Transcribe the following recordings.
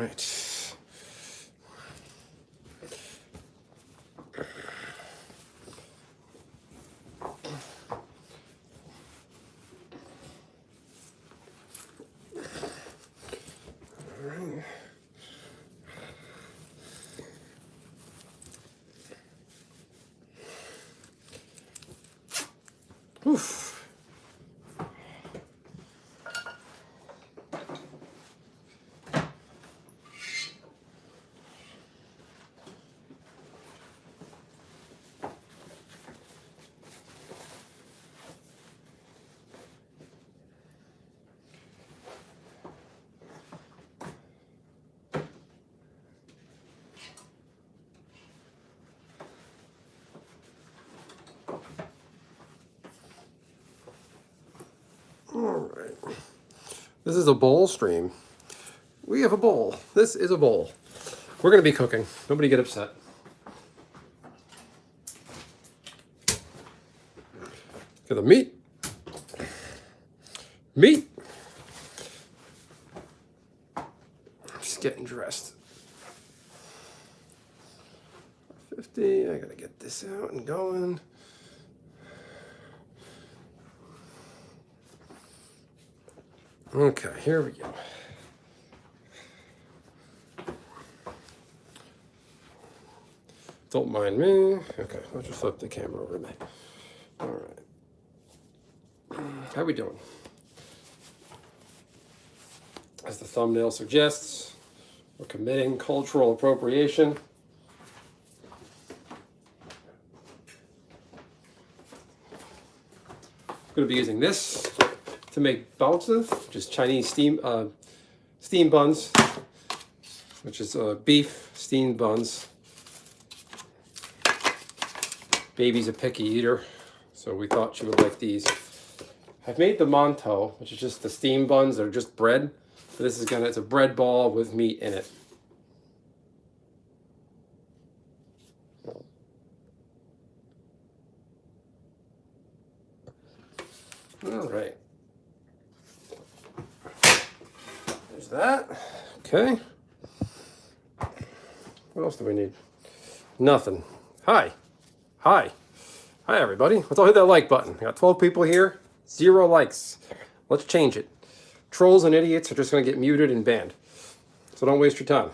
right. Oof. All right. This is a bowl stream. We have a bowl. This is a bowl. We're going to be cooking. Nobody get upset. Get the meat. Meat. Just getting dressed. 50. I got to get this out and going. Okay, here we go. Don't mind me. Okay, I'll just flip the camera over to me. All right. How we doing? As the thumbnail suggests, we're committing cultural appropriation. I'm going to be using this to make baozi, which is Chinese steam buns, which is beef steamed buns. Baby's a picky eater, so we thought she would like these. I've made the mantou, which is just the steam buns that are just bread. So this is it's a bread ball with meat in it. All right. There's that. Okay. What else do we need? Nothing. Hi. Hi. Hi, everybody. Let's all hit that like button. Got 12 people here. 0 likes. Let's change it. Trolls and idiots are just going to get muted and banned. So don't waste your time.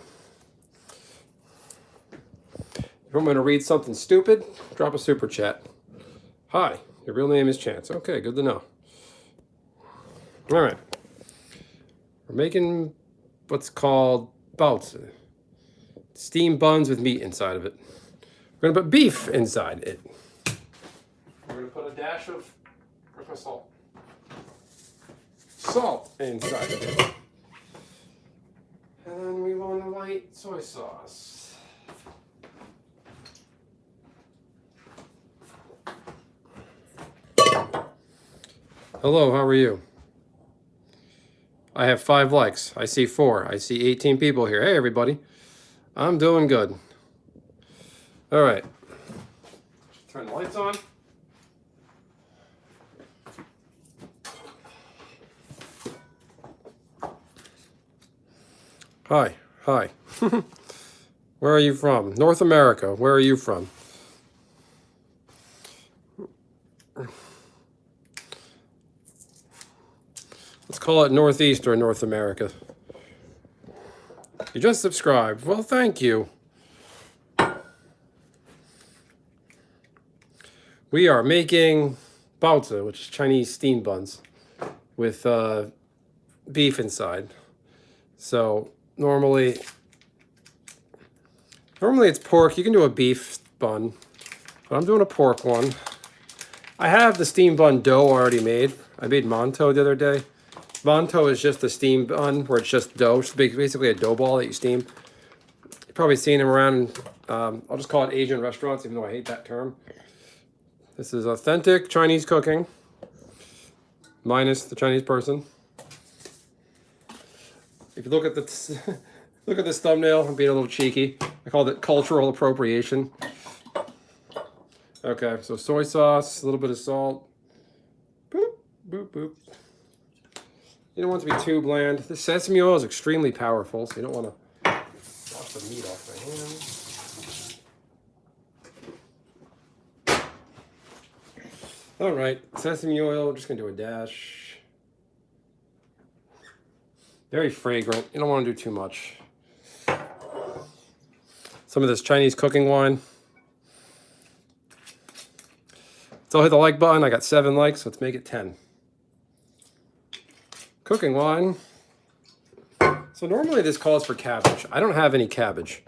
If I'm going to read something stupid, drop a super chat. Hi. Your real name is Chance. Okay, good to know. All right. We're making what's called baozi. Steamed buns with meat inside of it. We're going to put beef inside it. We're going to put a dash of, where's my salt? Salt inside of it. And then we want a light soy sauce. Hello, how are you? I have 5 likes. I see 4. I see 18 people here. Hey, everybody. I'm doing good. All right. Turn the lights on. Hi. Hi. Where are you from? North America. Where are you from? Let's call it Northeast or North America. You just subscribed. Well, thank you. We are making baozi, which is Chinese steamed buns, with beef inside. So normally it's pork. You can do a beef bun, but I'm doing a pork one. I have the steamed bun dough already made. I made mantou the other day. Mantou is just a steamed bun where it's just dough. It's basically a dough ball that you steam. You've probably seen them around, I'll just call it Asian restaurants, even though I hate that term. This is authentic Chinese cooking, minus the Chinese person. If you look at this thumbnail, I'm being a little cheeky. I called it cultural appropriation. Okay, so soy sauce, a little bit of salt. Boop, boop, boop. You don't want it to be too bland. The sesame oil is extremely powerful, so you don't want to the meat off my hands. All right, sesame oil, just gonna do a dash. Very fragrant, you don't wanna do too much. Some of this Chinese cooking wine. So hit the like button, I got 7 likes, let's make it 10. Cooking wine. So normally this calls for cabbage. I don't have any cabbage.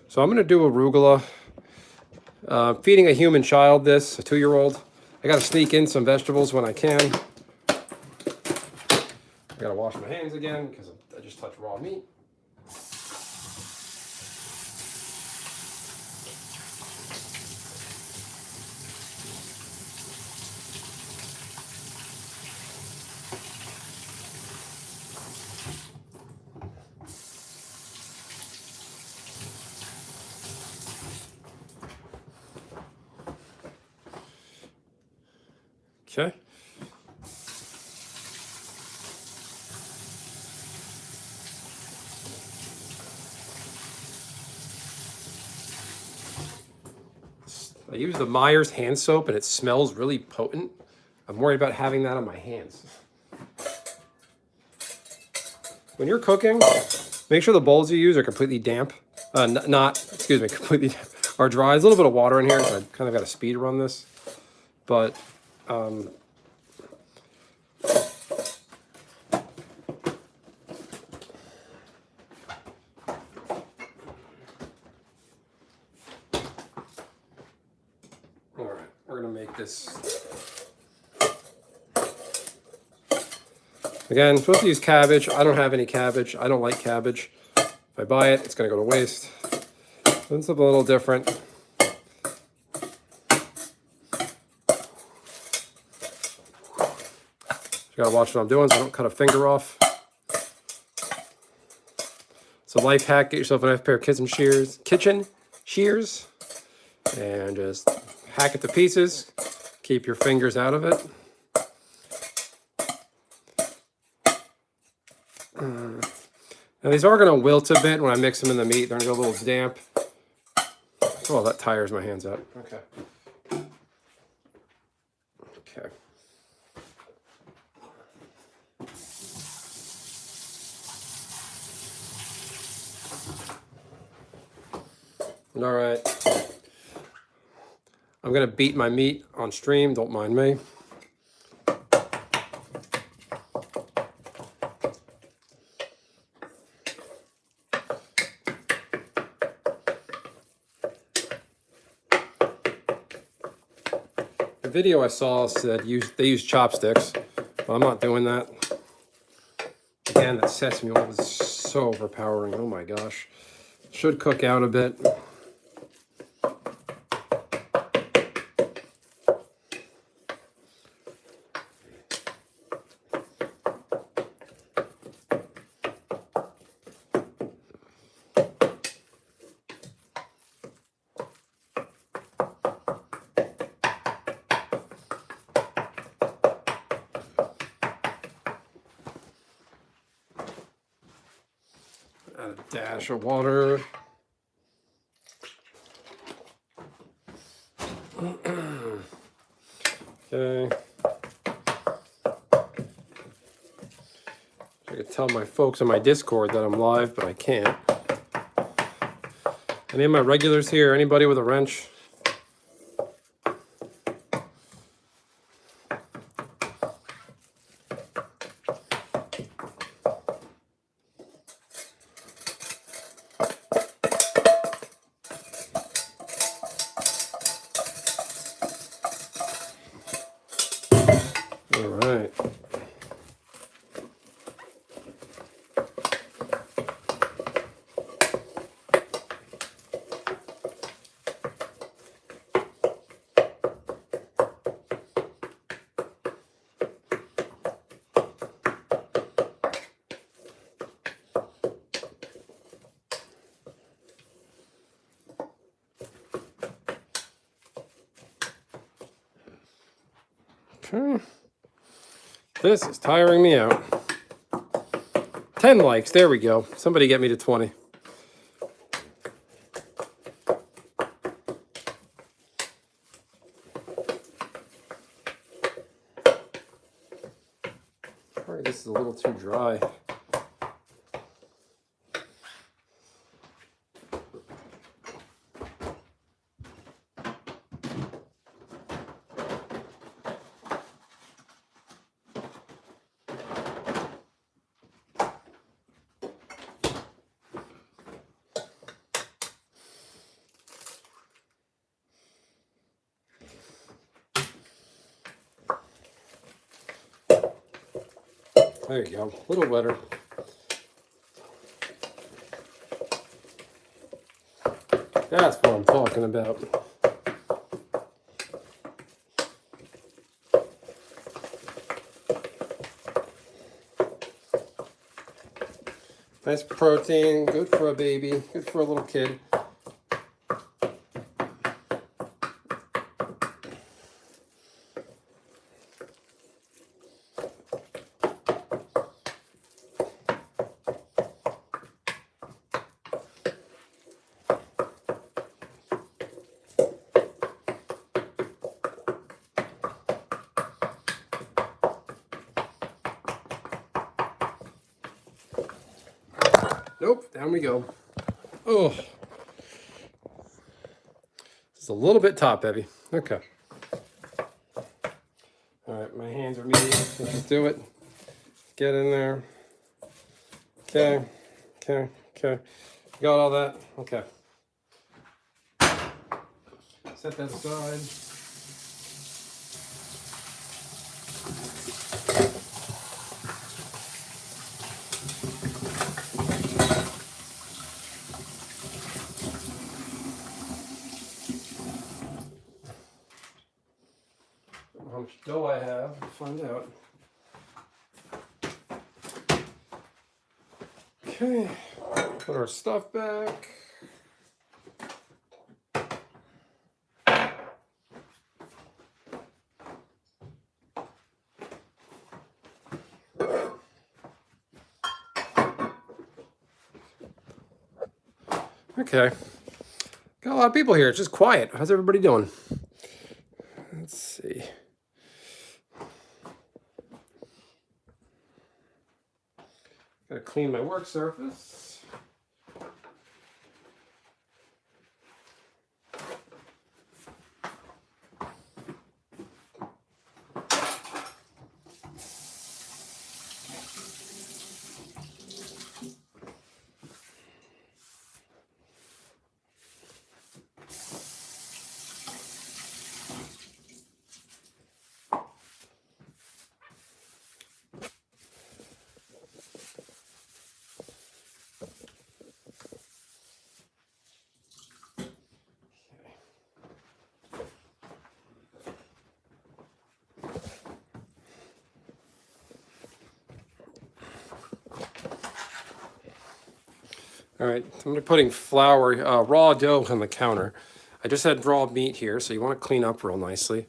So I'm gonna do arugula. Feeding a human child this, a 2-year-old. I gotta sneak in some vegetables when I can. I gotta wash my hands again because I just touched raw meat. Okay. I use the Myers hand soap and it smells really potent. I'm worried about having that on my hands. When you're cooking, make sure the bowls you use are completely damp. Completely damp, are dry. There's a little bit of water in here, so I kind of got a speed run this. But all right, we're gonna make this. Again, supposed to use cabbage. I don't have any cabbage. I don't like cabbage. If I buy it, it's gonna go to waste. This is a little different. Gotta watch what I'm doing so I don't cut a finger off. So life hack, get yourself a nice pair of kitchen shears, and just hack it to pieces. Keep your fingers out of it. Now these are gonna wilt a bit when I mix them in the meat. They're gonna go a little damp. Oh, that tires my hands out. Okay. Okay. All right, I'm gonna beat my meat on stream, don't mind me. The video I saw said they use chopsticks, but I'm not doing that. Again, that sesame oil is so overpowering, oh my gosh. Should cook out a bit. Add a dash of water. Okay. I could tell my folks on my Discord that I'm live, but I can't. Any of my regulars here? Anybody with a wrench? All right. Okay. This is tiring me out. 10 likes, there we go. Somebody get me to 20. Probably this is a little too dry. There you go, a little wetter. That's what I'm talking about. Nice protein, good for a baby, good for a little kid. Nope, down we go. Oh, it's a little bit top heavy. Okay. All right, my hands are medium. Let's do it. Get in there. Okay, okay. Got all that? Okay. Set that aside. How much dough I have, we'll find out. Okay, put our stuff back. Okay, got a lot of people here. It's just quiet. How's everybody doing? Let's see. Gotta clean my work surface. All right, I'm putting flour, raw dough on the counter. I just had raw meat here, so you want to clean up real nicely.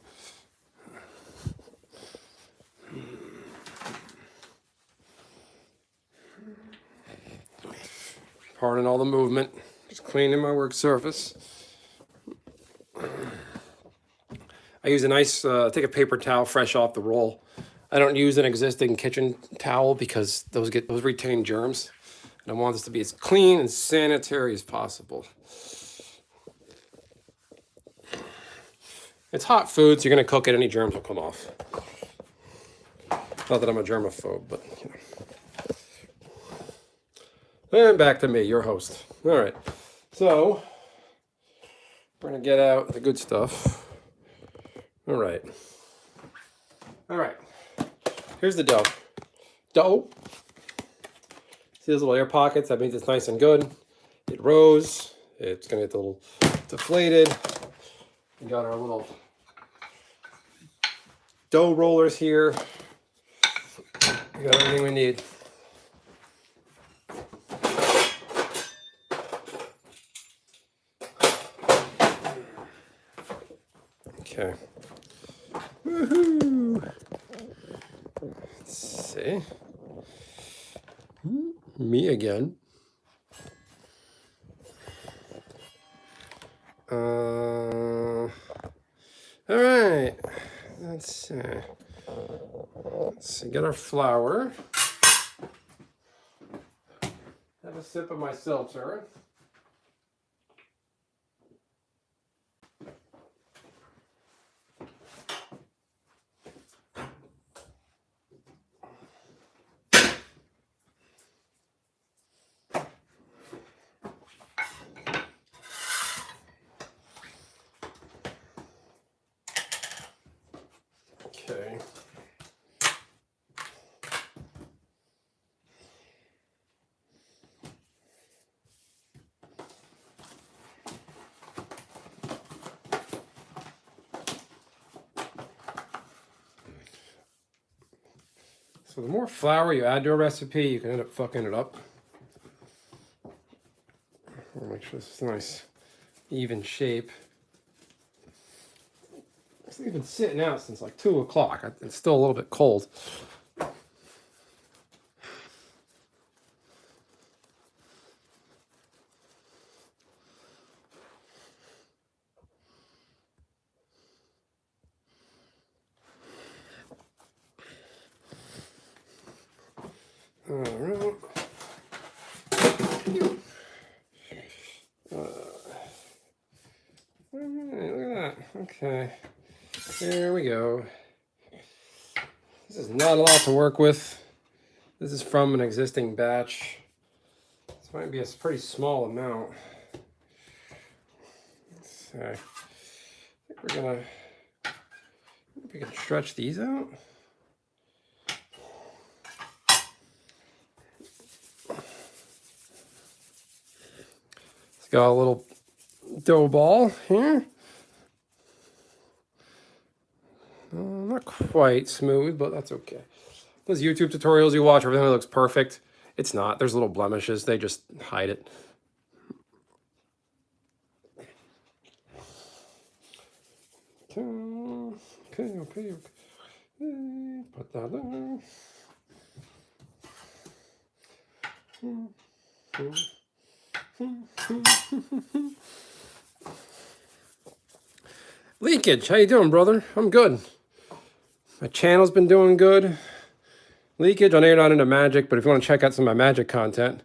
Pardon all the movement. Just cleaning my work surface. I use a nice, take a paper towel fresh off the roll. I don't use an existing kitchen towel because those retain germs. And I want this to be as clean and sanitary as possible. It's hot food, so you're gonna cook it, any germs will come off. Not that I'm a germaphobe, but you know. And back to me, your host. All right, so we're gonna get out the good stuff. All right. Here's the dough. See those little air pockets? That means it's nice and good. It rose. It's gonna get a little deflated. We got our little dough rollers here. We got everything we need. Okay. Woohoo! Let's see. Me again. All right. Let's Let's get our flour. Have a sip of my seltzer. Okay. So the more flour you add to a recipe, you can end up fucking it up. I'll make sure this is nice, even shape. It's been sitting out since like 2 o'clock. It's still a little bit cold. All right. All right, look at that. Okay, there we go. This is not a lot to work with. This is from an existing batch. This might be a pretty small amount. So I think we're gonna, we can stretch these out. It's got a little dough ball here. Not quite smooth, but that's okay. Those YouTube tutorials you watch, everything looks perfect. It's not. There's little blemishes. They just hide it. Okay. Put that in. Leakage, how you doing, brother? I'm good. My channel's been doing good. Leakage, I know you're not into magic, but if you want to check out some of my magic content,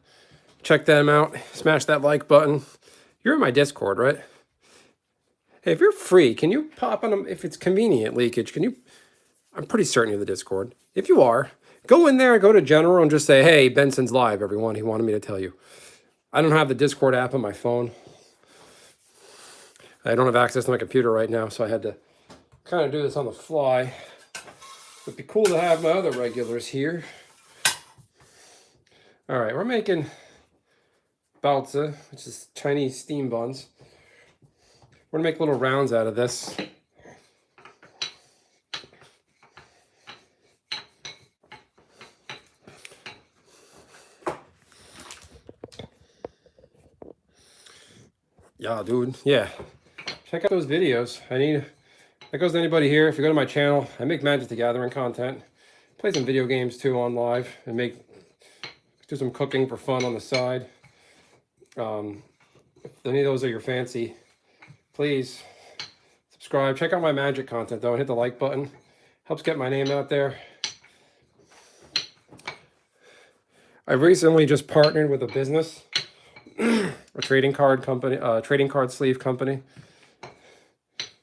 check them out. Smash that like button. You're in my Discord, right? Hey, if you're free, can you pop on them if it's convenient, Leakage? Can you? I'm pretty certain you're the Discord. If you are, go in there, go to General, and just say, hey, Benson's live, everyone. He wanted me to tell you. I don't have the Discord app on my phone. I don't have access to my computer right now, so I had to kind of do this on the fly. It'd be cool to have my other regulars here. All right, we're making baozi, which is Chinese steam buns. We're gonna make little rounds out of this. Yeah, dude, yeah. Check out those videos. That goes to anybody here. If you go to my channel, I make Magic the Gathering content. Play some video games too on live and do some cooking for fun on the side. If any of those are your fancy, please subscribe. Check out my magic content though and hit the like button. Helps get my name out there. I recently just partnered with a business, a trading card company, trading card sleeve company.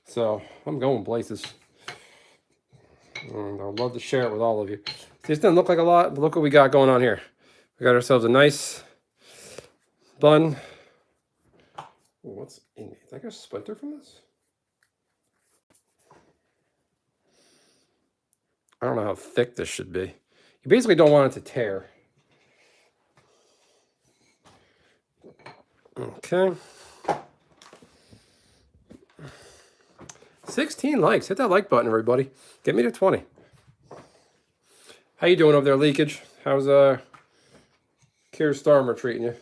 So I'm going places. And I'd love to share it with all of you. This doesn't look like a lot, but look what we got going on here. We got ourselves a nice bun. Ooh, what's in it? Is I got a splinter from this? I don't know how thick this should be. You basically don't want it to tear. Okay. 16 likes. Hit that like button, everybody. Get me to 20. How you doing over there, Leakage? How's Keir Starmer treating you?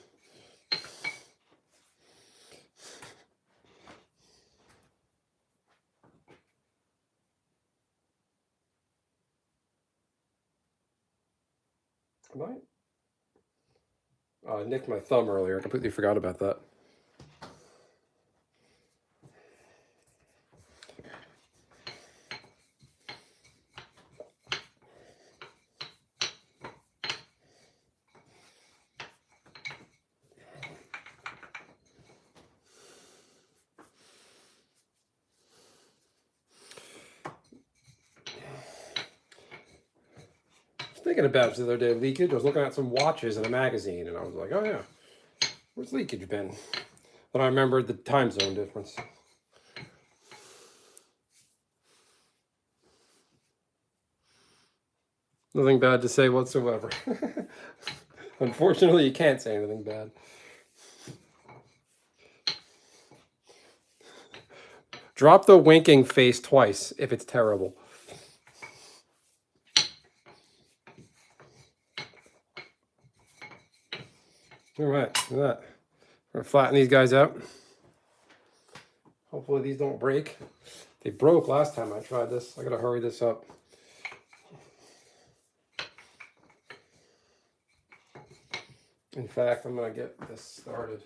I nicked my thumb earlier. I completely forgot about that. thinking about it the other day, leakage. I was looking at some watches in a magazine, and I was like, oh yeah, where's leakage been? But I remembered the time zone difference. Nothing bad to say whatsoever. Unfortunately, you can't say anything bad. Drop the winking face twice if it's terrible. All right, look at that. We're gonna flatten these guys out. Hopefully these don't break. They broke last time I tried this. I gotta hurry this up. In fact, I'm gonna get this started.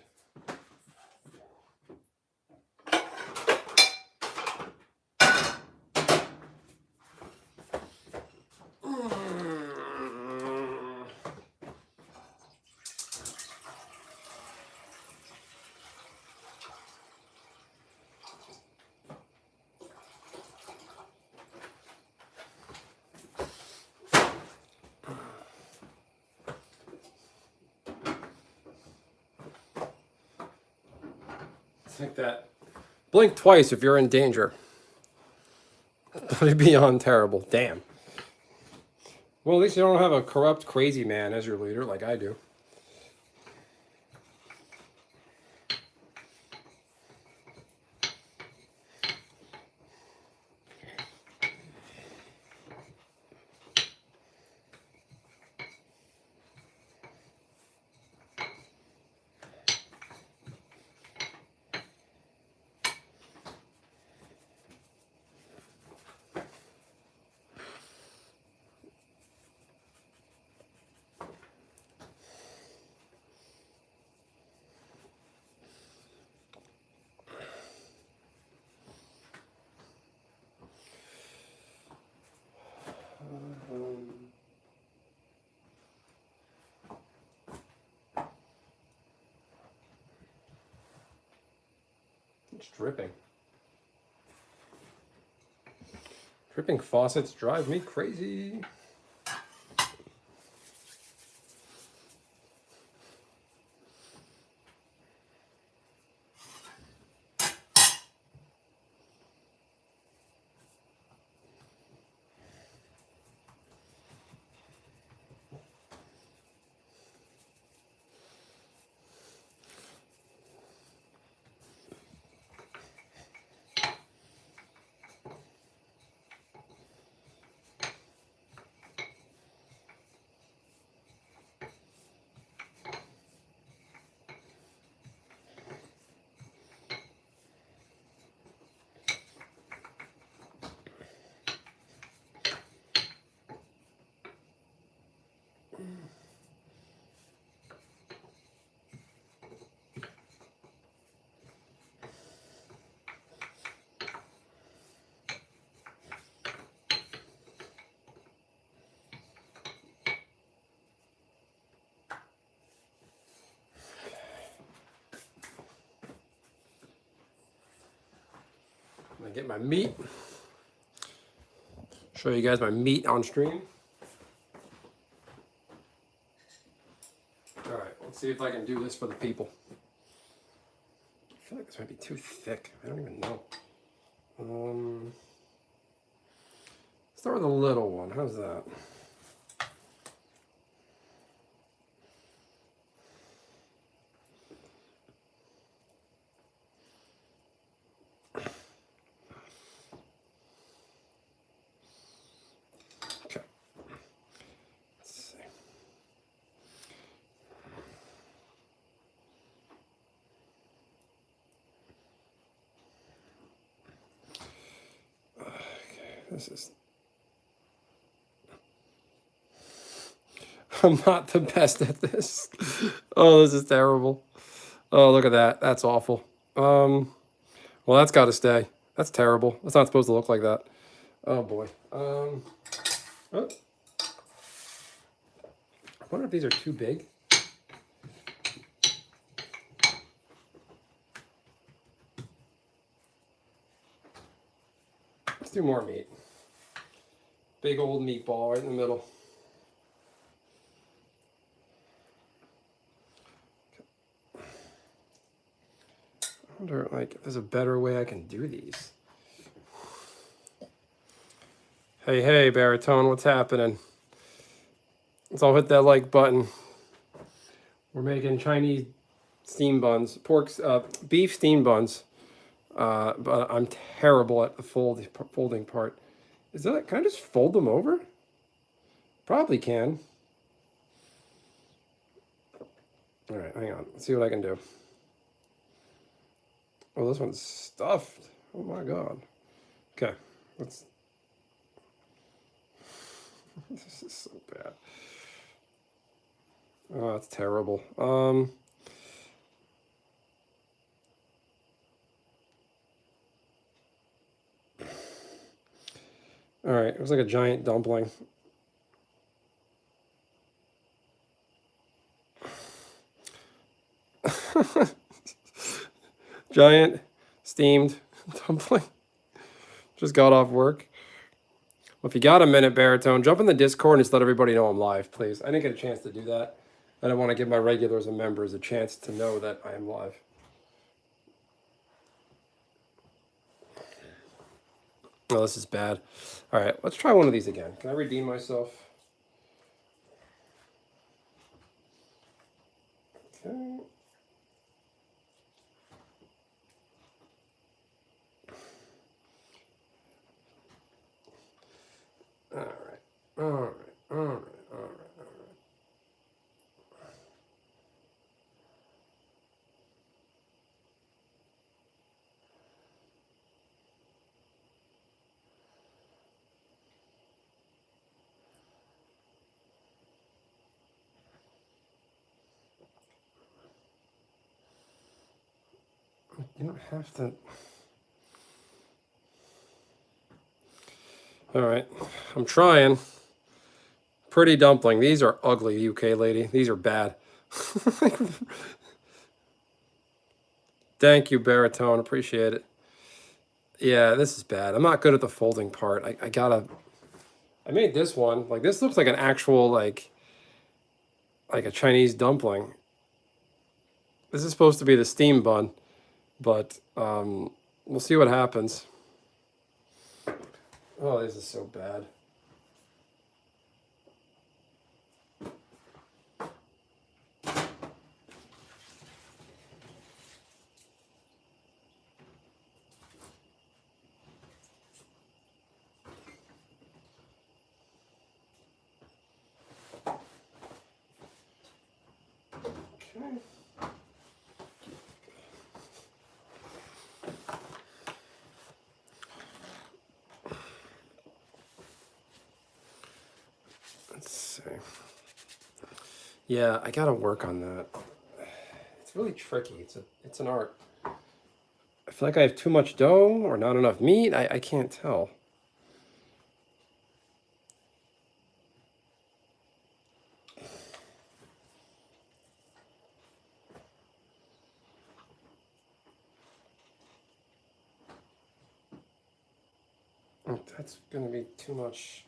Like that. Blink twice if you're in danger. That'd be beyond terrible. Damn. Well, at least you don't have a corrupt, crazy man as your leader like I do. It's dripping. Dripping faucets drive me crazy. I'm gonna get my meat. Show you guys my meat on stream. All right, let's see if I can do this for the people. I feel like this might be too thick. I don't even know. Start with a little one. How's that? Okay. Let's see. Okay, this is. I'm not the best at this. Oh, this is terrible. Oh, look at that. That's awful. Well, that's got to stay. That's terrible. It's not supposed to look like that. Oh boy. Oh. I wonder if these are too big. Let's do more meat. Big old meatball right in the middle. wonder, like, if there's a better way I can do these. Hey, hey, Baritone, what's happening? Let's all hit that like button. We're making Chinese steam buns, beef steam buns. But I'm terrible at the folding part. Can I just fold them over? Probably can. All right, hang on. Let's see what I can do. Oh, this one's stuffed. Oh my God. Okay, let's. This is so bad. Oh, that's terrible. All right, it was like a giant dumpling. Giant steamed dumpling. Just got off work. Well, if you got a minute, Baritone, jump in the Discord and just let everybody know I'm live, please. I didn't get a chance to do that. I don't want to give my regulars and members a chance to know that I am live. Oh, this is bad. All right, let's try one of these again. Can I redeem myself? Okay. All right. All right. All right. All right. All right. You don't have to. All right. I'm trying. Pretty dumpling. These are ugly, UK lady. These are bad. Thank you, Baritone. Appreciate it. Yeah, this is bad. I'm not good at the folding part. I gotta. I made this one. Like, this looks like an actual, like a Chinese dumpling. This is supposed to be the steam bun, but we'll see what happens. Oh, this is so bad. Okay. Let's see. Yeah, I gotta work on that. It's really tricky. It's an art. I feel like I have too much dough or not enough meat. I can't tell. That's gonna be too much.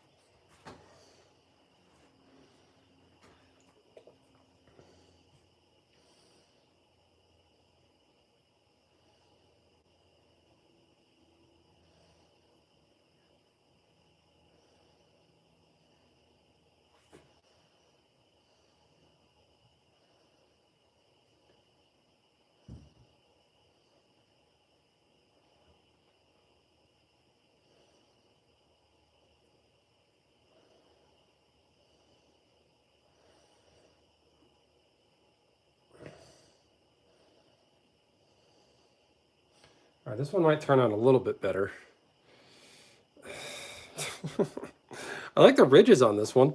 All right, this one might turn out a little bit better. I like the ridges on this one.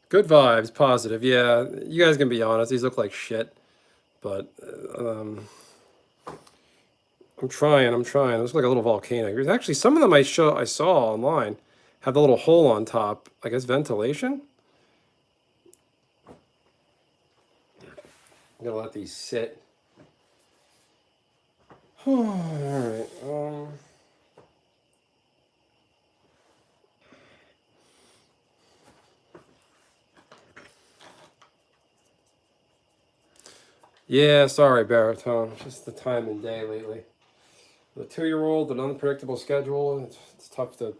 Good vibes, positive. Yeah, you guys can be honest. These look like shit, but I'm trying. I'm trying. It looks like a little volcano. There's actually some of them I saw online have the little hole on top. I guess ventilation. I'm gonna let these sit. All right. Yeah, sorry, baritone. Just the time and day lately. The 2-year-old, an unpredictable schedule. It's tough to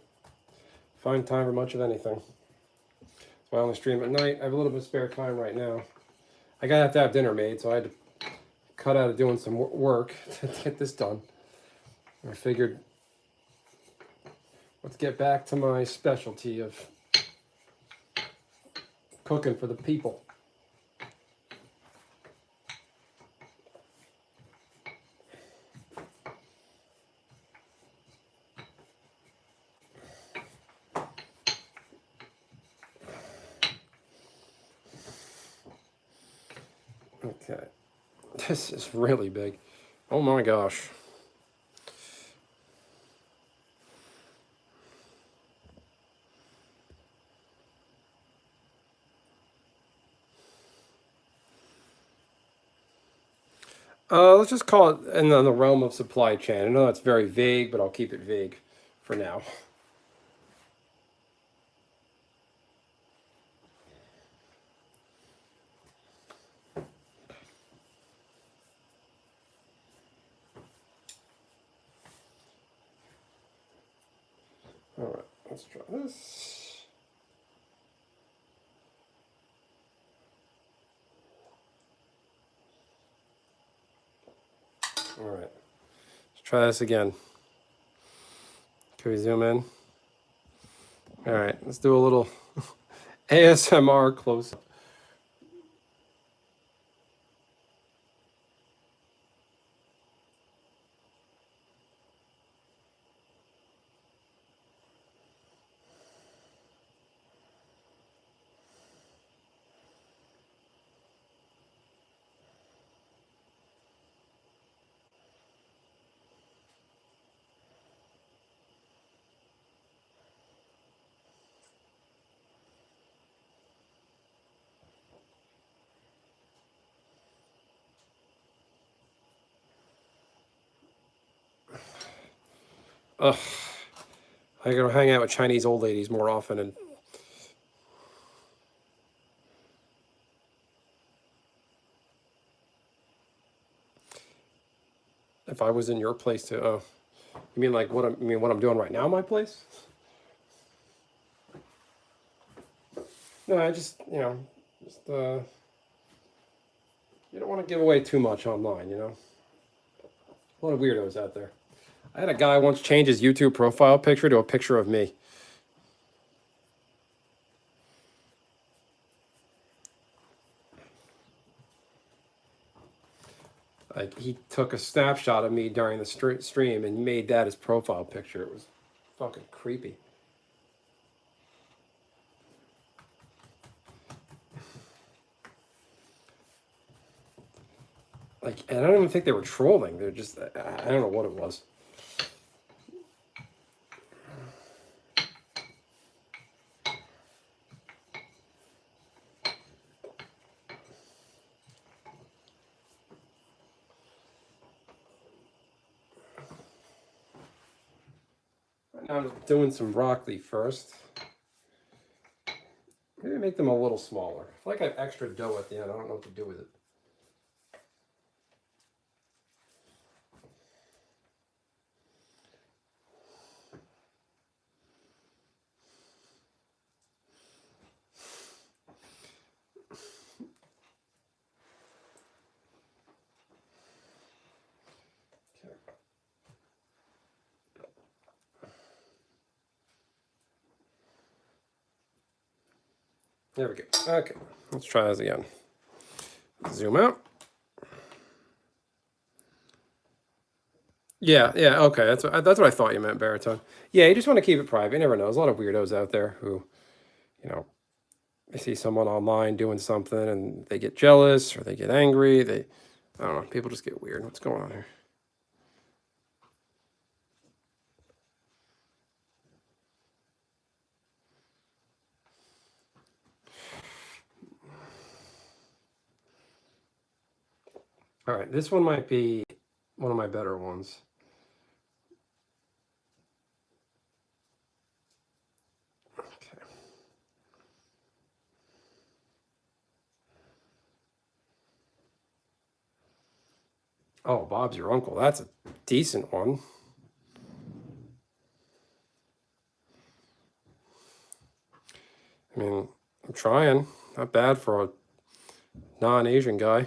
find time for much of anything. So I only stream at night. I have a little bit of spare time right now. I gotta have to have dinner made, so I had to cut out of doing some work to get this done. I figured, let's get back to my specialty of cooking for the people. Okay, this is really big. Oh my gosh. Let's just call it in the realm of supply chain. I know that's very vague, but I'll keep it vague for now. All right, let's try this. All right, let's try this again. Can we zoom in? All right, let's do a little ASMR close up. Ugh, I gotta hang out with Chinese old ladies more often, and if I was in your place too. Oh, you mean like what I'm doing right now in my place? No, I just just you don't want to give away too much online, you know. A lot of weirdos out there. I had a guy once change his YouTube profile picture to a picture of me. Like he took a snapshot of me during the stream and made that his profile picture. It was fucking creepy. Like, and I don't even think they were trolling. They're just, I don't know what it was. Right now I'm doing some broccoli first. Maybe make them a little smaller. I feel like I have extra dough at the end. I don't know what to do with it. There we go. Okay, let's try this again. Zoom out. Yeah, yeah, okay. That's what I thought you meant, baritone. Yeah, you just want to keep it private. You never know. There's a lot of weirdos out there who, you know, they see someone online doing something and they get jealous or they get angry. I don't know. People just get weird. What's going on here? All right, this one might be one of my better ones. Okay. Oh, Bob's your uncle. That's a decent one. I mean, I'm trying. Not bad for a non-Asian guy.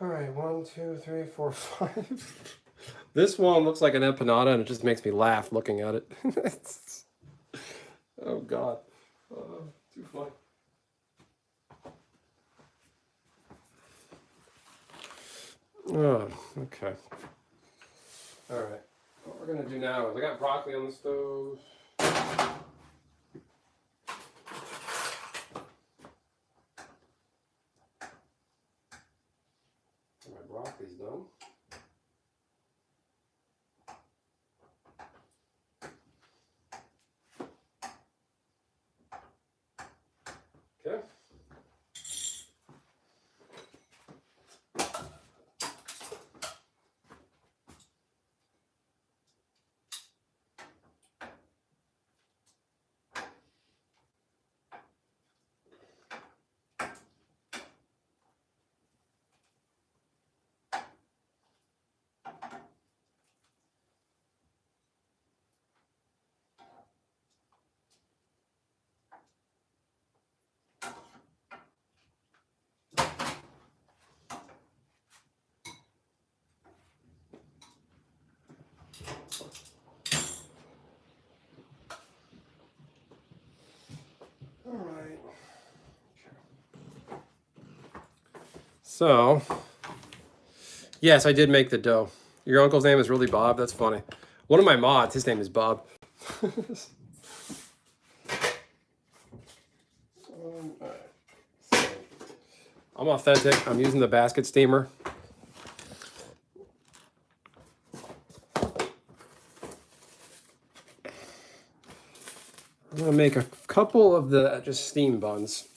All right, 1, 2, 3, 4, 5. This one looks like an empanada, and it just makes me laugh looking at it. Oh God, too funny. Oh, okay. All right. What we're gonna do now is I got broccoli on the stove. My broccoli's done. Okay. All right. So, yes, I did make the dough. Your uncle's name is really Bob. That's funny. One of my mods, his name is Bob. I'm authentic. I'm using the basket steamer. I'm gonna make a couple of the just steam buns.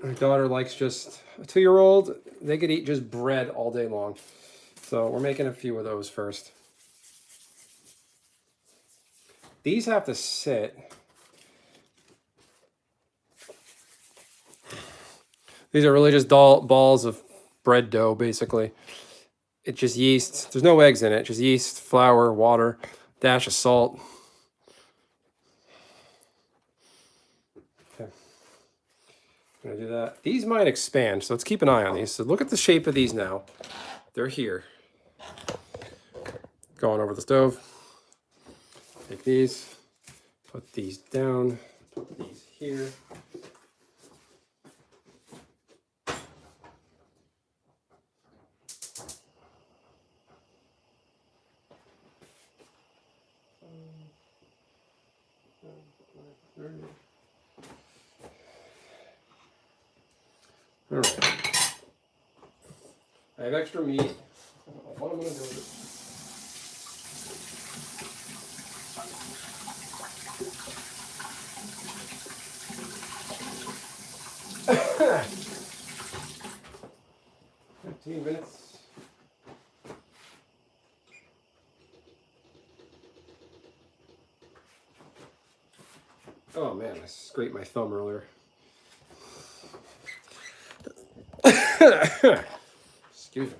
My daughter likes just a 2-year-old. They could eat just bread all day long. So we're making a few of those first. These have to sit. These are really just balls of bread dough, basically. It's just yeast. There's no eggs in it. Just yeast, flour, water, dash of salt. Okay. I'm gonna do that. These might expand, so let's keep an eye on these. So look at the shape of these now. They're here. Going over the stove. Take these, put these down, put these here. All right. I have extra meat. I don't know what I'm going to do with it. 15 minutes. Oh man, I scraped my thumb earlier. Excuse me.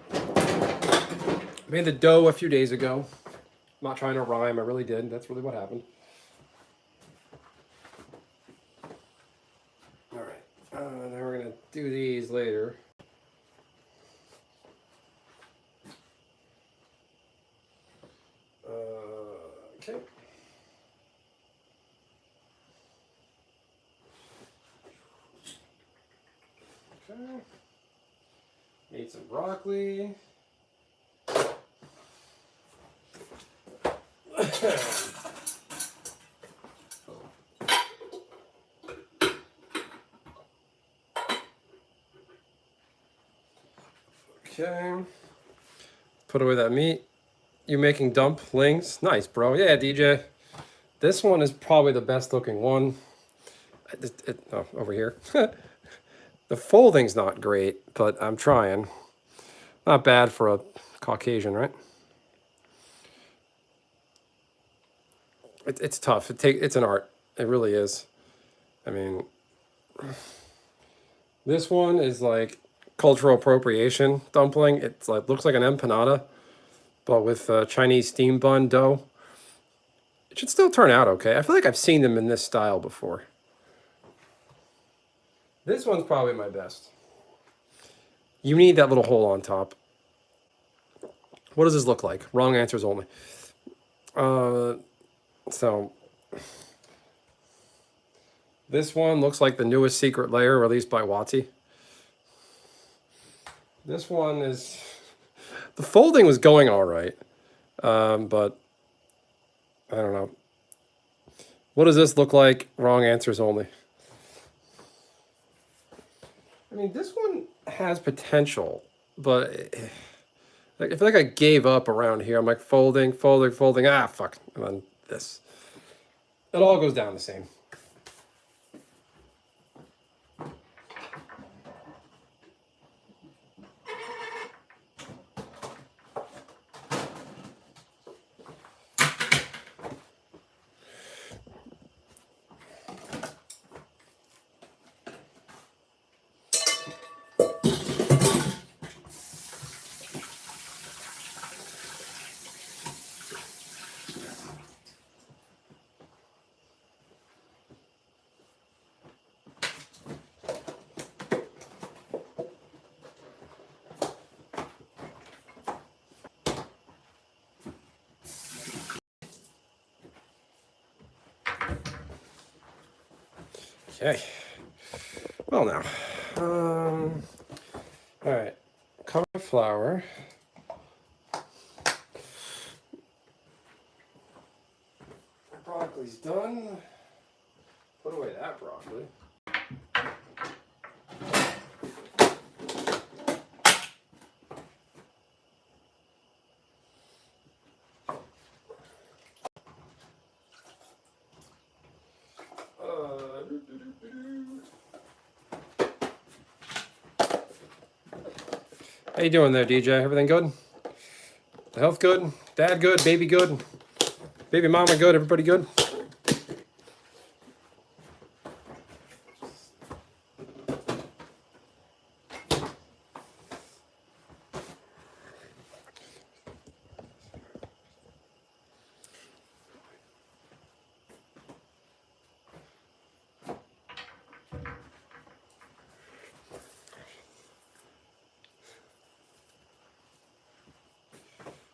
I made the dough a few days ago. I'm not trying to rhyme, I really did. That's really what happened. All right, now we're gonna do these later. Okay. Okay. Made some broccoli. Okay. Put away that meat. You making dumplings? Nice, bro. Yeah, DJ. This one is probably the best looking one. Over here. The folding's not great, but I'm trying. Not bad for a Caucasian, right? It's tough. It's an art. It really is. I mean, this one is like cultural appropriation dumpling. It's like looks like an empanada, but with Chinese steam bun dough. It should still turn out okay. I feel like I've seen them in this style before. This one's probably my best. You need that little hole on top. What does this look like? Wrong answers only. So this one looks like the newest secret layer released by Watsi. This one is, the folding was going all right, but I don't know. What does this look like? Wrong answers only. I mean, this one has potential, but like, I feel like I gave up around here. I'm like folding, folding, folding. Ah, fuck. And then this. It all goes down the same. Okay. Well, now. All right. Cover flour. Broccoli's done. Put away that broccoli. How you doing there, DJ? Everything good? The health good? Dad good? Baby good? Baby mama good? Everybody good?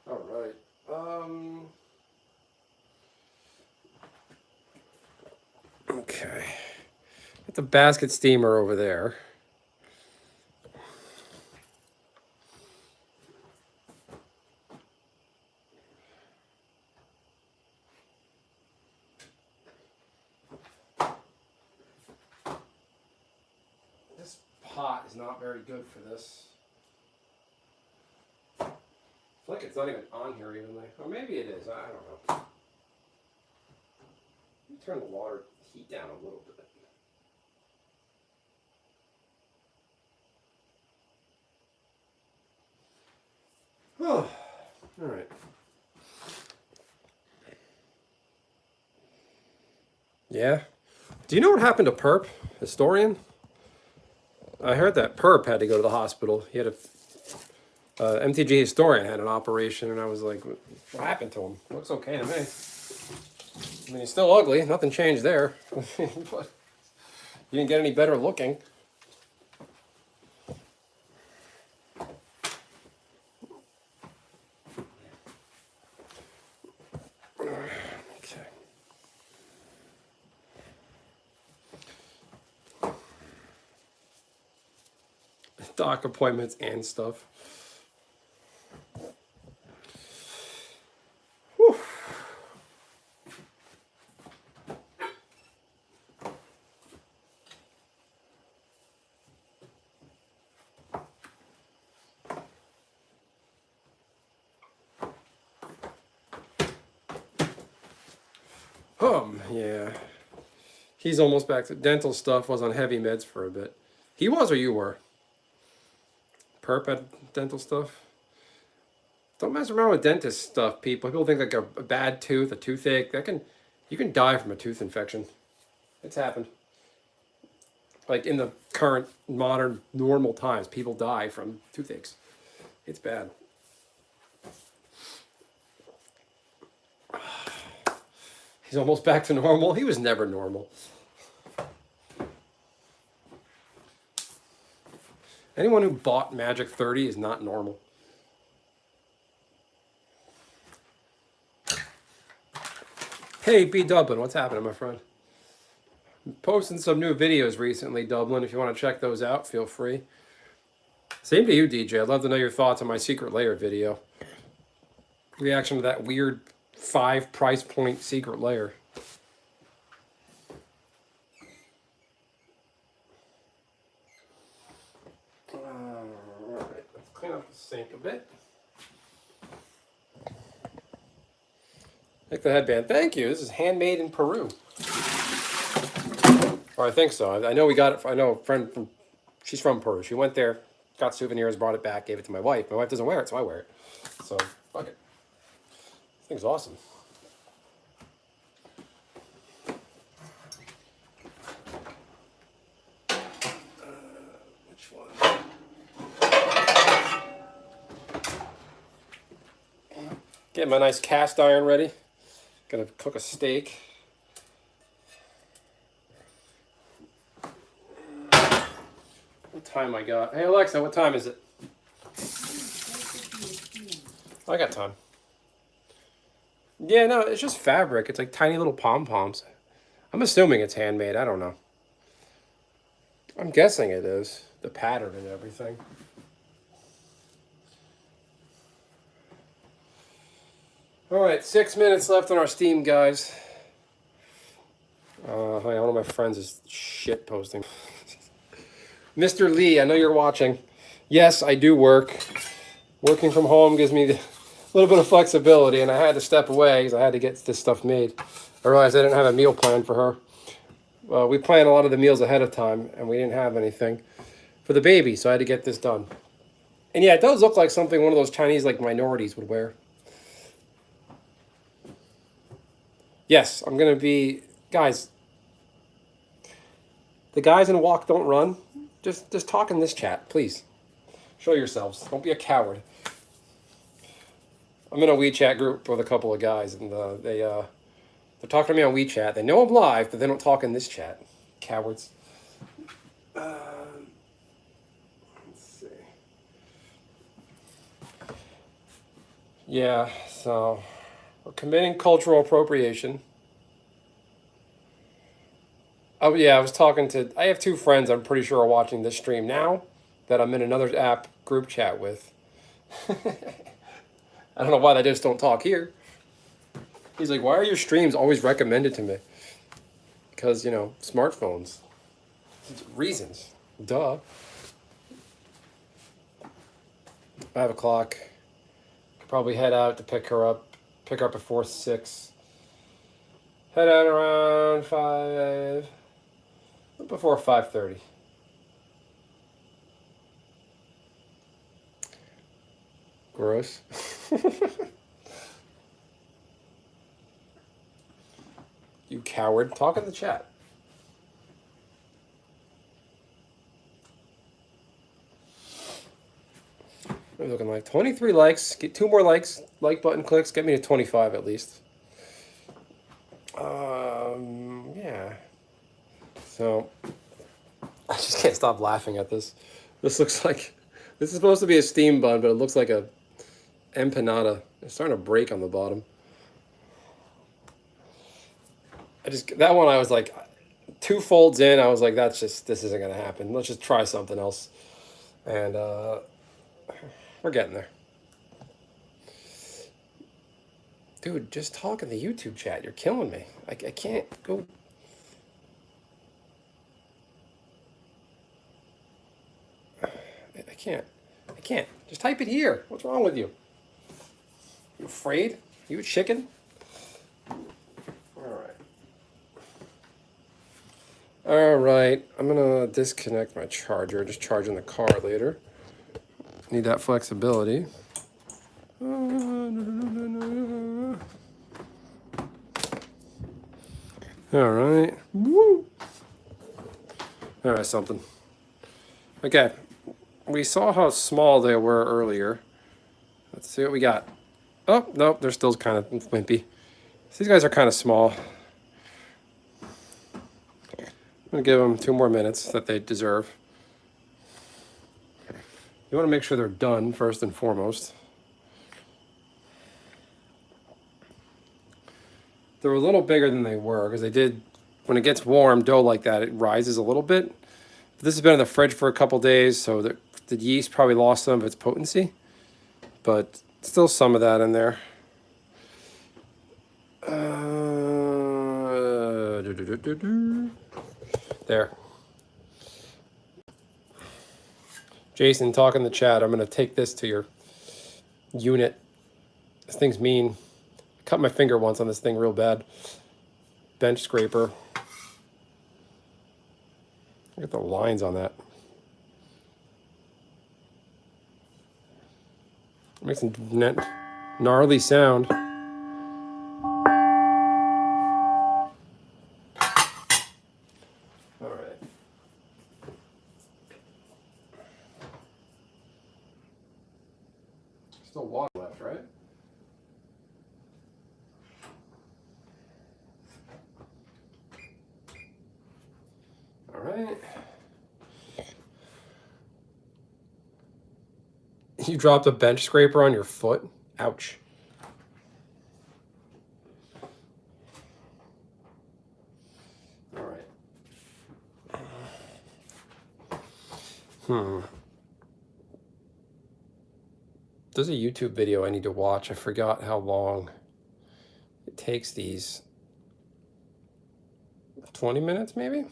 All right. Okay. Got the basket steamer over there. This pot is not very good for this. I feel like it's not even on here evenly. Or maybe it is. I don't know. Let me turn the water heat down a little bit. Oh, all right. Yeah. Do you know what happened to Perp, historian? I heard that Perp had to go to the hospital. He had a MTG historian had an operation, and I was like, "What happened to him? Looks okay to me. I mean, he's still ugly. Nothing changed there. But you didn't get any better looking." Okay. Doc appointments and stuff. Whew. Yeah. He's almost back to dental stuff, was on heavy meds for a bit. He was or you were? perp at dental stuff. Don't mess around with dentist stuff, people. People think like a bad tooth, a toothache, you can die from a tooth infection. It's happened. Like in the current modern normal times, people die from toothaches. It's bad. He's almost back to normal. He was never normal. Anyone who bought Magic 30 is not normal. Hey, B Dublin, what's happening, my friend? I'm posting some new videos recently, Dublin. If you want to check those out, feel free. Same to you, DJ. I'd love to know your thoughts on my secret layer video. Reaction to that weird 5 price point secret layer. Alright, let's clean up the sink a bit. Take the headband. Thank you. This is handmade in Peru. Or I think so. I know we got it. I know a friend from, she's from Peru. She went there, got souvenirs, brought it back, gave it to my wife. My wife doesn't wear it, so I wear it. So, fuck it. This thing's awesome. Which one? Get my nice cast iron ready. Gonna cook a steak. What time I got? Hey Alexa, what time is it? I got time. Yeah, no, it's just fabric. It's like tiny little pom-poms. I'm assuming it's handmade. I don't know. I'm guessing it is. The pattern and everything. All right, 6 minutes left on our Steam, guys. One of my friends is shit posting. Mr. Lee, I know you're watching. Yes, I do work. Working from home gives me a little bit of flexibility, and I had to step away because I had to get this stuff made. I realized I didn't have a meal plan for her. We plan a lot of the meals ahead of time, and we didn't have anything for the baby, so I had to get this done. And yeah, it does look like something one of those Chinese like minorities would wear. Yes, I'm going to be... Guys, the guys in Walk Don't Run, just talk in this chat, please. Show yourselves. Don't be a coward. I'm in a WeChat group with a couple of guys, and they're talking to me on WeChat. They know I'm live, but they don't talk in this chat. Cowards. Let's see. Yeah, so... We're committing cultural appropriation. Oh yeah, I was talking to... I have 2 friends I'm pretty sure are watching this stream now that I'm in another app group chat with. I don't know why they just don't talk here. He's like, why are your streams always recommended to me? Because, you know, smartphones. Reasons. Duh. 5 o'clock. Could probably head out to pick her up. Pick her up before 6. Head out around 5. Before 5:30. Gross. You coward. Talk in the chat. What are we looking like? 23 likes. Get 2 more likes. Like button clicks. Get me to 25 at least. Yeah. So, I just can't stop laughing at this. This looks like... This is supposed to be a steam bun, but it looks like a empanada. It's starting to break on the bottom. That one I was like, 2 folds in, I was like, this isn't going to happen. Let's just try something else. And, we're getting there. Dude, just talk in the YouTube chat. You're killing me. I can't go... I can't. Just type it here. What's wrong with you? You afraid? You a chicken? All right. I'm going to disconnect my charger. Just charge in the car later. Need that flexibility. All right. Woo. All right, something. Okay. We saw how small they were earlier. Let's see what we got. Oh, nope, they're still kind of wimpy. These guys are kind of small. I'm going to give them 2 more minutes that they deserve. You want to make sure they're done first and foremost. They were a little bigger than they were because they did, when it gets warm, dough like that, it rises a little bit. This has been in the fridge for a couple days, so the yeast probably lost some of its potency, but still some of that in there. There. Jason, talk in the chat. I'm going to take this to your unit. This thing's mean. Cut my finger once on this thing real bad. Bench scraper. Look at the lines on that. It makes a gnarly sound. All right. Still water left, right? All right. You dropped a bench scraper on your foot? Ouch. All right. There's a YouTube video I need to watch. I forgot how long it takes these. 20 minutes, maybe?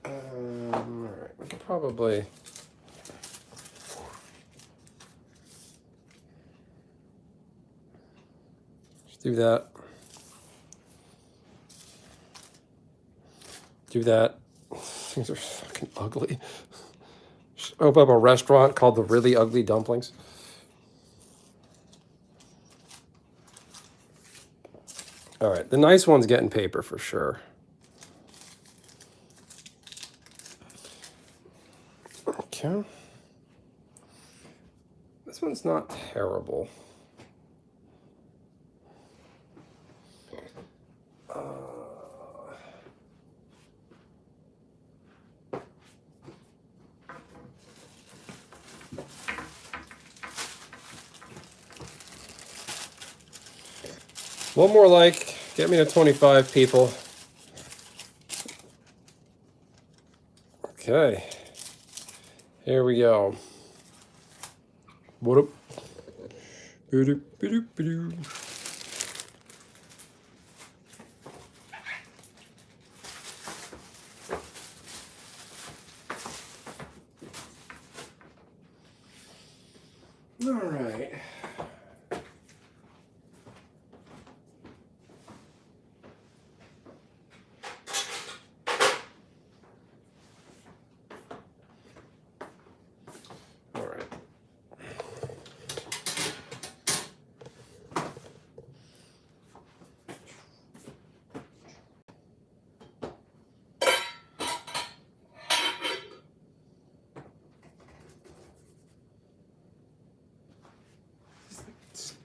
All right, we could probably just do that. Do that. Things are fucking ugly. Just open up a restaurant called the Really Ugly Dumplings. All right, the nice one's getting paper for sure. Okay. This one's not terrible. One more like, get me to 25 people. Okay, here we go. What up? All right.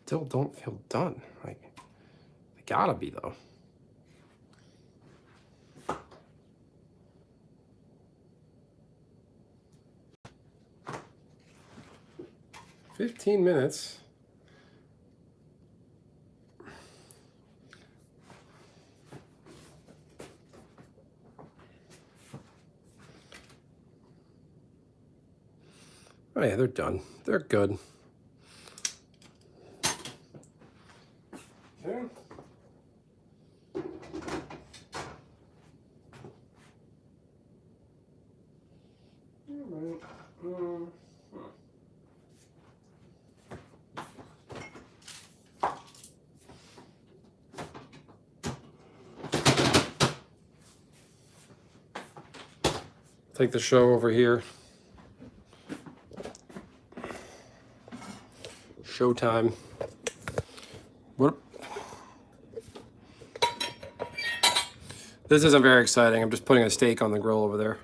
Still don't feel done. Like, they gotta be though. "15 minutes. Oh yeah, they're done. They're good. Okay. All right. Take the show over here. Showtime. What? This isn't very exciting. I'm just putting a steak on the grill over there.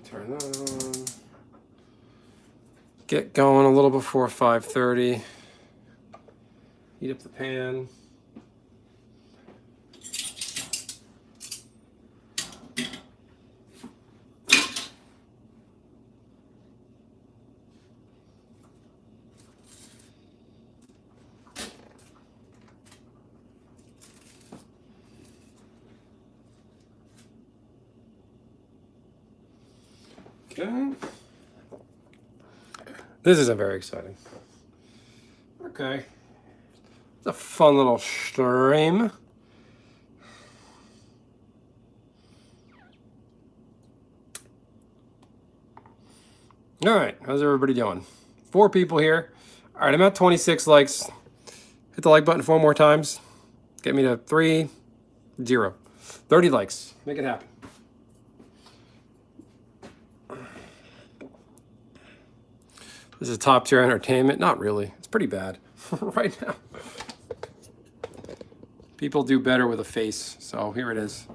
Turn that on. Get going a little before 5:30. Heat up the pan. Okay. This isn't very exciting. Okay. It's a fun little stream. All right, how's everybody doing? 4 people here. All right, I'm at 26 likes. Hit the like button 4 more times. Get me to 30. 30 likes. Make it happen. This is top tier entertainment. Not really. It's pretty bad right now. People do better with a face, so here it is.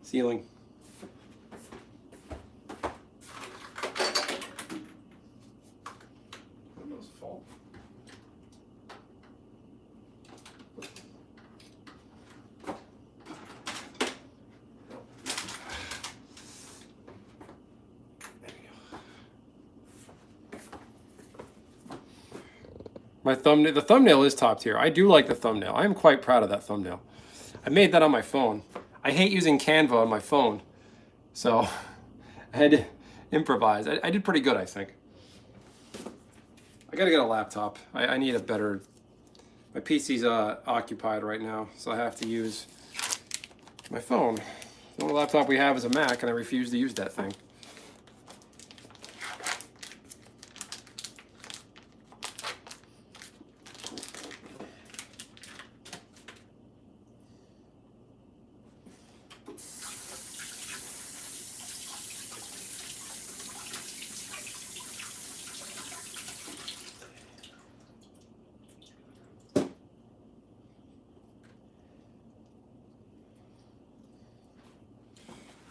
Ceiling. My thumbnail, the thumbnail is top tier. I do like the thumbnail. I am quite proud of that thumbnail. I made that on my phone. I hate using Canva on my phone, so I had to improvise. I did pretty good, I think. I gotta get a laptop. I need a better, my PC's occupied right now, so I have to use my phone. The only laptop we have is a Mac, and I refuse to use that thing.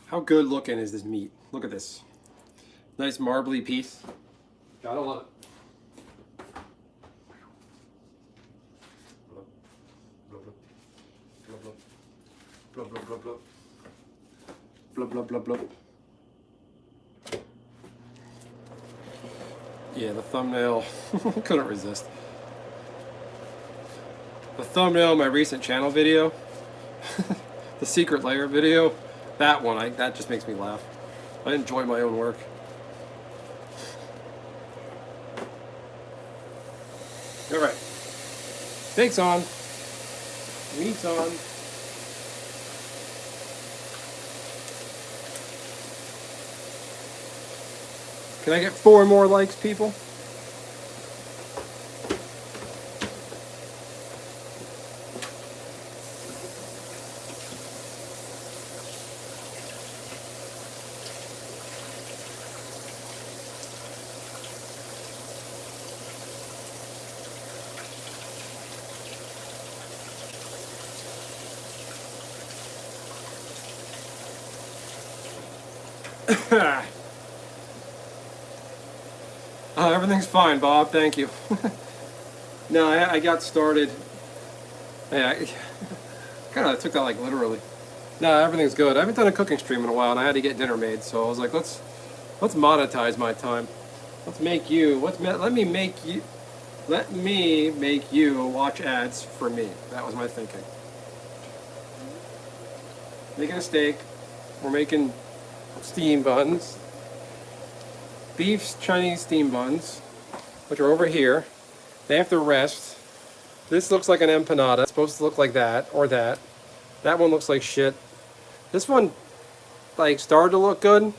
How good looking is this meat? Look at this. Nice marbly piece. Gotta love it. Blub, blub, blub, blub. Blub, blub, blub, blub. Yeah, the thumbnail, couldn't resist. The thumbnail of my recent channel video, the secret layer video, that one, that just makes me laugh. I enjoy my own work. All right, steak's on, meat's on. Can I get 4 more likes, people? Everything's fine, Bob. Thank you. No, I got started. Yeah, I kind of took that like literally. No, everything's good. I haven't done a cooking stream in a while, and I had to get dinner made, so I was like, let's monetize my time. Let me make you watch ads for me. That was my thinking. Making a steak. We're making steam buns. Beef Chinese steam buns. which are over here. They have to rest. This looks like an empanada. It's supposed to look like that or that. That one looks like shit. This one, like, started to look good,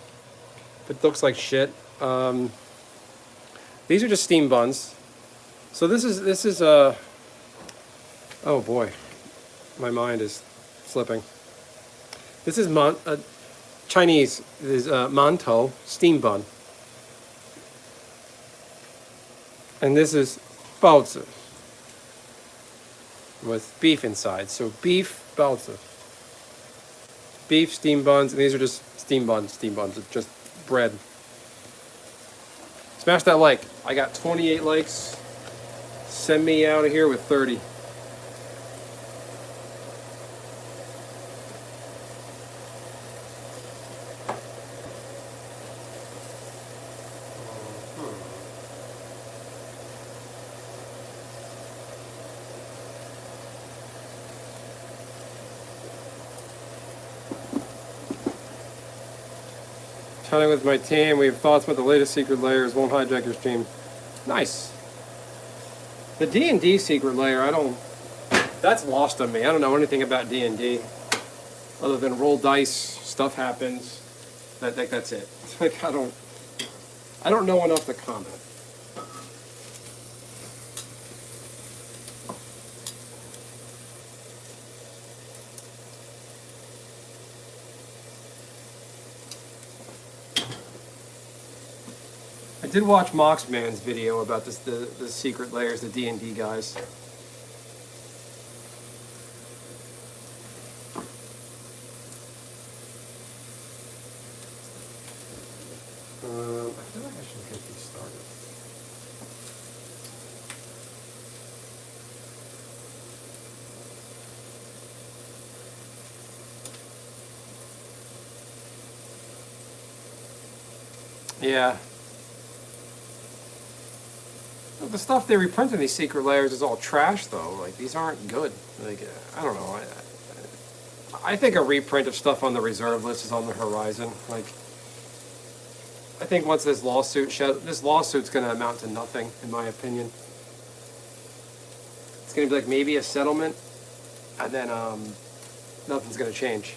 but looks like shit. These are just steam buns. So this is oh boy, my mind is slipping. This is Chinese. This is mantou steam bun, and this is baozi with beef inside. So beef baozi, beef steam buns, and these are just steam buns. Steam buns, it's just bread. Smash that like. I got 28 likes. Send me out of here with 30. Chatting with my team, we have thoughts about the latest secret layers. Won't hijack your stream. Nice. The D&D secret layer, that's lost on me. I don't know anything about D&D other than roll dice, stuff happens. That's it. Like I don't know enough to comment. I did watch Moxman's video about this, the secret layers, the D&D guys. I feel like I should get these started. Yeah. The stuff they reprint in these secret layers is all trash, though. Like, these aren't good. Like, I don't know. I think a reprint of stuff on the reserve list is on the horizon. Like, I think once this lawsuit's going to amount to nothing, in my opinion. It's going to be like maybe a settlement, and then nothing's going to change.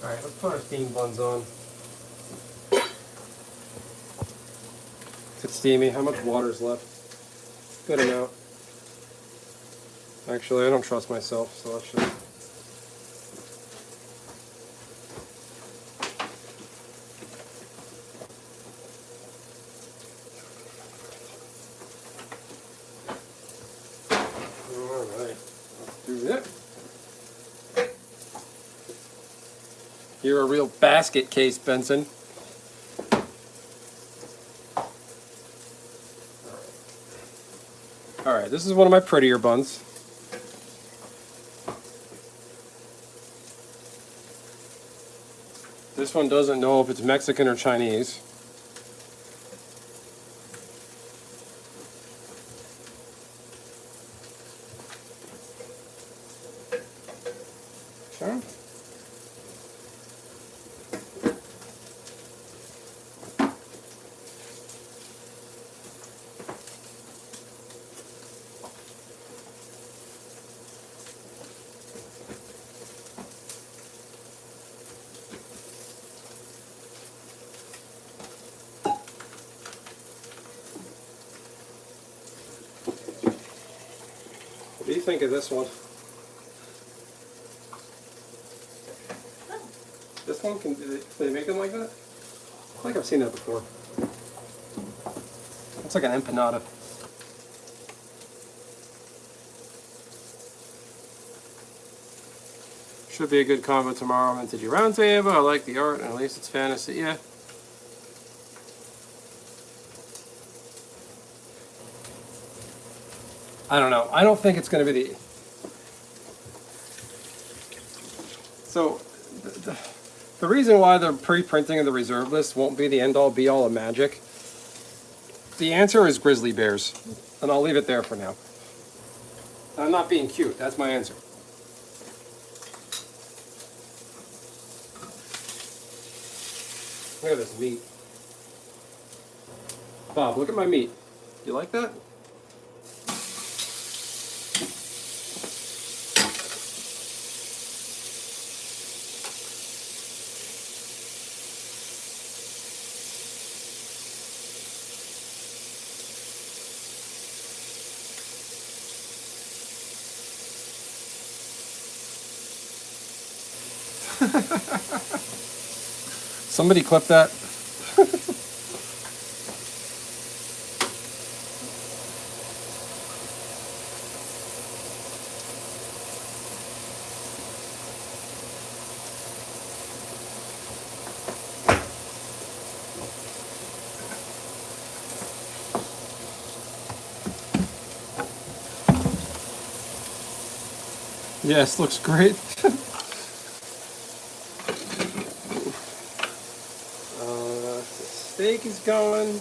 Alright, let's put our steam buns on. It's steamy. How much water's left? Good amount. Actually, I don't trust myself, so let's just... Alright, let's do that. You're a real basket case, Benson. Alright, this is one of my prettier buns. This one doesn't know if it's Mexican or Chinese. Sure. What do you think of this one? This one, do they make them like that? I feel like I've seen that before. It's like an empanada. Should be a good combo tomorrow. Vintage Roundtable. I like the art, and at least it's fantasy. Yeah. I don't know. I don't think it's going to be the... So, the reason why the pre-printing of the reserve list won't be the end-all be-all of magic, the answer is grizzly bears. And I'll leave it there for now. I'm not being cute. That's my answer. Look at this meat. Bob, look at my meat. You like that? Somebody clip that. Yes, looks great. Steak is going.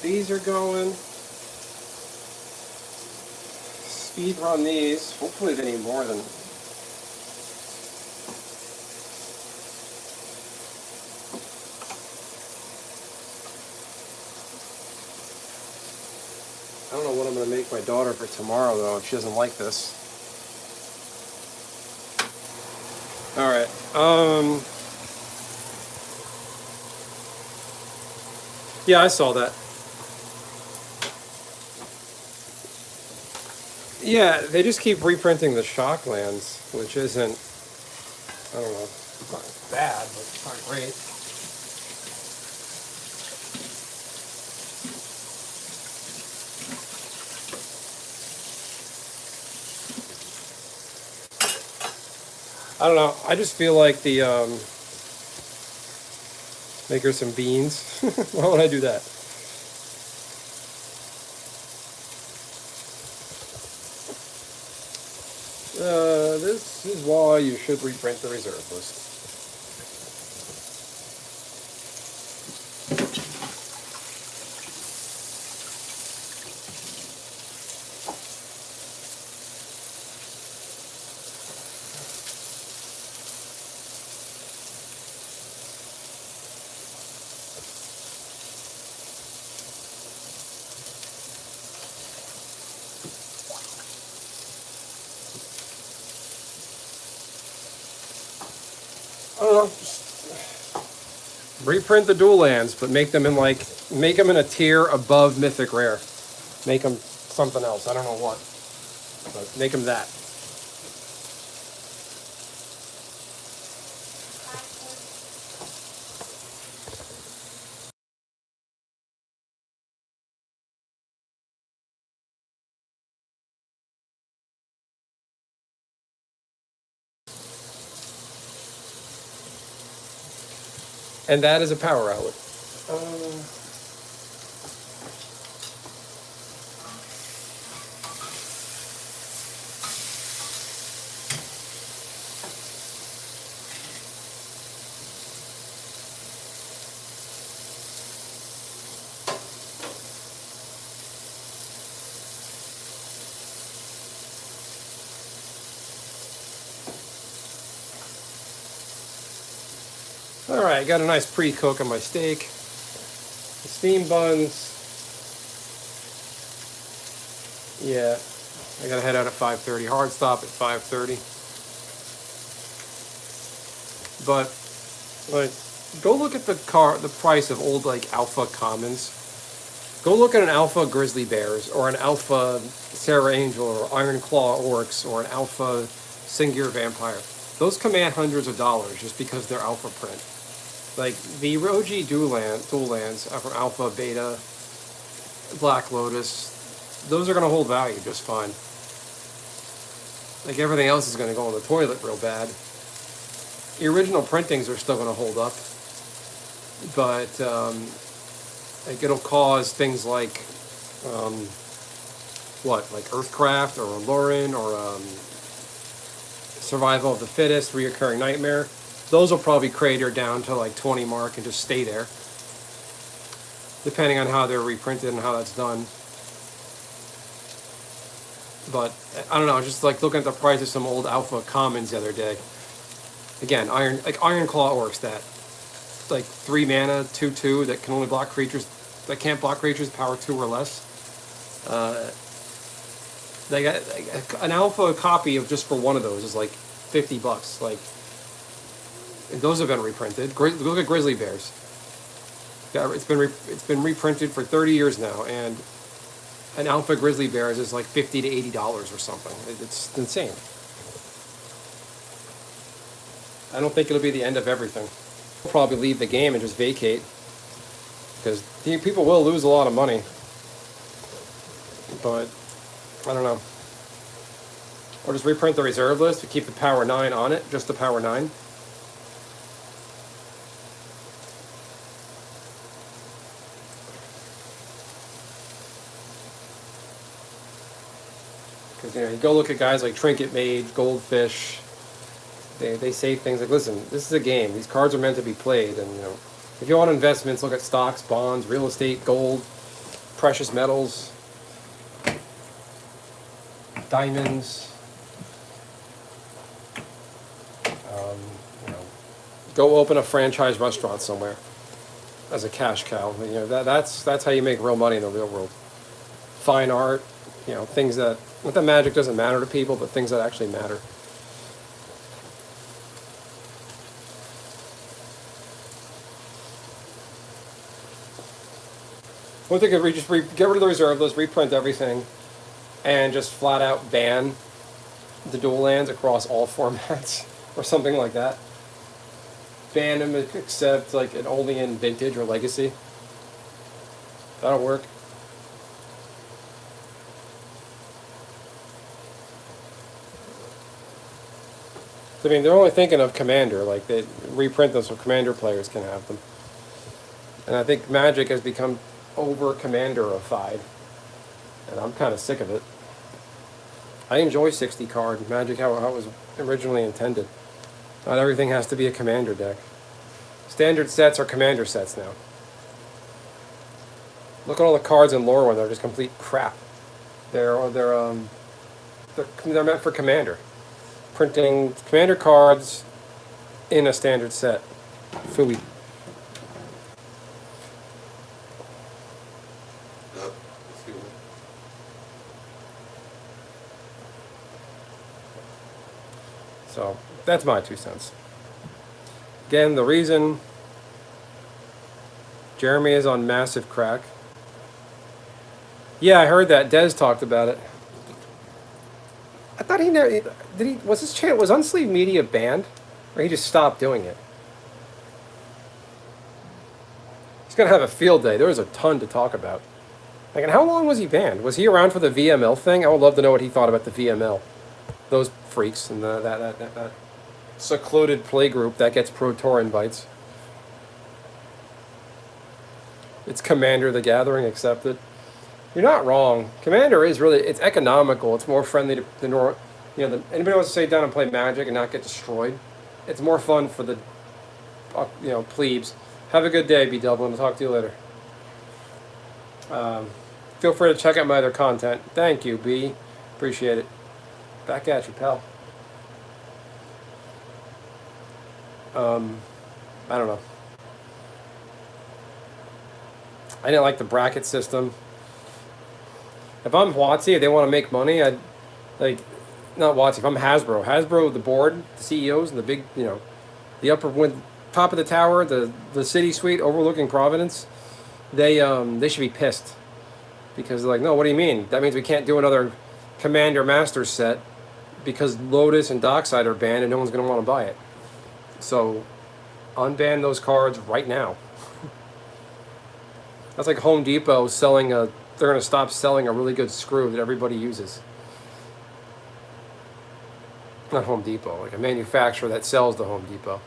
These are going. Speed run these. Hopefully they need more than... I don't know what I'm going to make my daughter for tomorrow, though, if she doesn't like this. Alright, yeah, I saw that. Yeah, they just keep reprinting the Shocklands, which isn't, I don't know, it's not bad, but it's not great. I don't know, I just feel like the, make her some beans. Why would I do that? This is why you should reprint the reserve list. I don't know. Reprint the dual lands, but make them in a tier above Mythic Rare. Make them something else. I don't know what, but make them that. And that is a power outlet. All right, got a nice pre-cook on my steak. The steam buns. Yeah, I gotta head out at 5:30. Hard stop at 5:30. But like, go look at the price of old like alpha commons. Go look at an alpha grizzly bears or an alpha Sarah Angel or Iron Claw orcs or an alpha Singear vampire. Those command hundreds of dollars just because they're alpha print. Like the Roji dual lands from Alpha, Beta, Black Lotus, those are going to hold value just fine. Like everything else is going to go in the toilet real bad. The original printings are still going to hold up, but like it'll cause things like what, like Earthcraft or Lurin or Survival of the Fittest, Reoccurring Nightmare. Those will probably crater down to like 20 mark and just stay there, depending on how they're reprinted and how that's done. But I don't know, just like looking at the price of some old Alpha Commons the other day. Again, Iron Claw Orcs, that like 3 mana 2/2 that can only block creatures, that can't block creatures power 2 or less. They got an alpha copy of just for one of those is like $50. Like, those have been reprinted. Look at Grizzly Bears. Yeah, it's been reprinted for 30 years now, and an alpha Grizzly Bears is like $50 to $80 or something. It's insane. I don't think it'll be the end of everything. I'll probably leave the game and just vacate, because people will lose a lot of money. But I don't know. Or just reprint the reserve list to keep the power 9 on it, just the power 9. Because, you go look at guys like Trinket Mage, Goldfish. They say things like, listen, this is a game. These cards are meant to be played. And, if you want investments, look at stocks, bonds, real estate, gold, precious metals, diamonds. Go open a franchise restaurant somewhere as a cash cow. That's how you make real money in the real world. Fine art, things that, not that magic doesn't matter to people, but things that actually matter. One thing could just get rid of the reserve list, reprint everything, and just flat out ban the dual lands across all formats or something like that. Ban them except like only in Vintage or Legacy. That'll work. I mean, they're only thinking of Commander, like they reprint them so Commander players can have them. And I think Magic has become over Commander-ified, and I'm kind of sick of it. I enjoy 60 card Magic how it was originally intended. Not everything has to be a Commander deck. Standard sets are Commander sets now. Look at all the cards in Lore when they're just complete crap. They're meant for Commander. Printing Commander cards in a standard set. Phooey. So, that's my 2 cents. Again, the reason Jeremy is on massive crack. Yeah, I heard that. Dez talked about it. I thought he never... Did he... Was his channel... Was Unsleeved Media banned? Or he just stopped doing it? He's going to have a field day. There was a ton to talk about. Like, and how long was he banned? Was he around for the VML thing? I would love to know what he thought about the VML. Those freaks and that secluded play group that gets Pro Tour invites. It's Commander the Gathering accepted. You're not wrong. Commander is really, it's economical. It's more friendly to the north. Anybody wants to sit down and play Magic and not get destroyed? It's more fun for the, plebes. Have a good day, B. Dublin. I'll talk to you later. Feel free to check out my other content. Thank you, B. Appreciate it. Back at you, pal. I don't know. I didn't like the bracket system. If I'm WotC, if they want to make money, I'd like, not WotC, if I'm Hasbro, the board, the CEOs, and the big, the top of the tower, the city suite overlooking Providence, they should be pissed, because they're like, no, what do you mean? That means we can't do another Commander Master set because Lotus and Dockside are banned and no one's going to want to buy it. So, unban those cards right now. That's like Home Depot selling they're going to stop selling a really good screw that everybody uses. Not Home Depot, like a manufacturer that sells to Home Depot.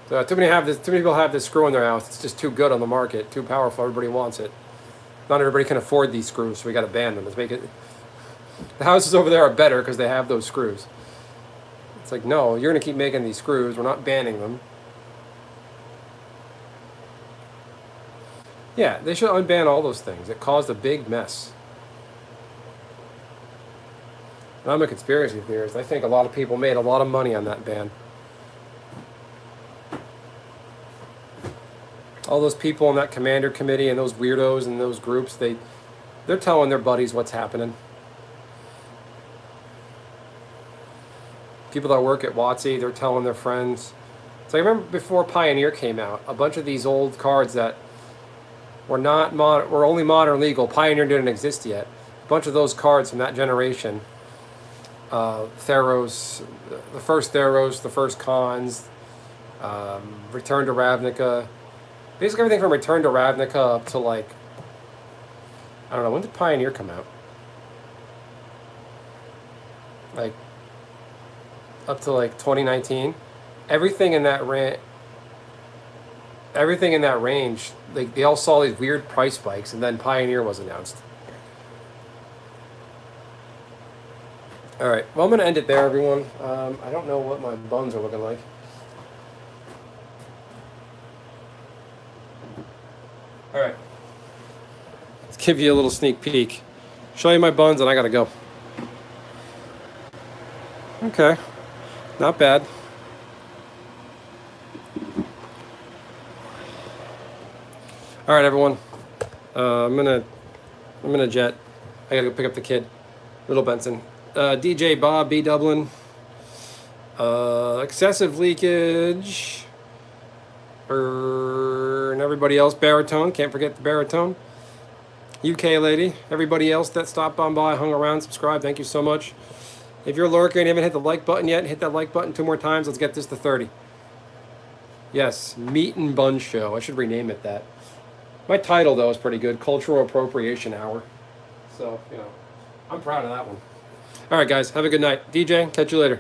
So too many people have this screw in their house. It's just too good on the market, too powerful. Everybody wants it. not everybody can afford these screws, so we got to ban them. Let's make it. The houses over there are better because they have those screws. It's like, no, you're going to keep making these screws. We're not banning them. Yeah, they should unban all those things. It caused a big mess. And I'm a conspiracy theorist. I think a lot of people made a lot of money on that ban. All those people in that commander committee and those weirdos and those groups, they're telling their buddies what's happening. People that work at WotC, they're telling their friends. So I remember before Pioneer came out, a bunch of these old cards that were were only modern legal. Pioneer didn't exist yet. A bunch of those cards from that generation, Theros, the first Theros, the first Khans, Return to Ravnica, basically everything from Return to Ravnica up to like, I don't know, when did Pioneer come out? Like, up to like 2019. Everything in that range, like they all saw these weird price spikes, and then Pioneer was announced. All right, well, I'm gonna end it there, everyone. I don't know what my buns are looking like. All right, let's give you a little sneak peek. Show you my buns, and I gotta go. Okay, not bad. All right, everyone. I'm gonna jet. I gotta go pick up the kid, little Benson. DJ Bob B Dublin. Excessive leakage. And everybody else, baritone. Can't forget the baritone. UK lady. Everybody else that stopped on by, hung around, subscribed. Thank you so much. If you're lurking and you haven't hit the like button yet, hit that like button 2 more times. Let's get this to 30. Yes, Meat and Bun Show. I should rename it that. My title, though, is pretty good. Cultural Appropriation Hour. So, I'm proud of that one. All right, guys. Have a good night. DJ, catch you later.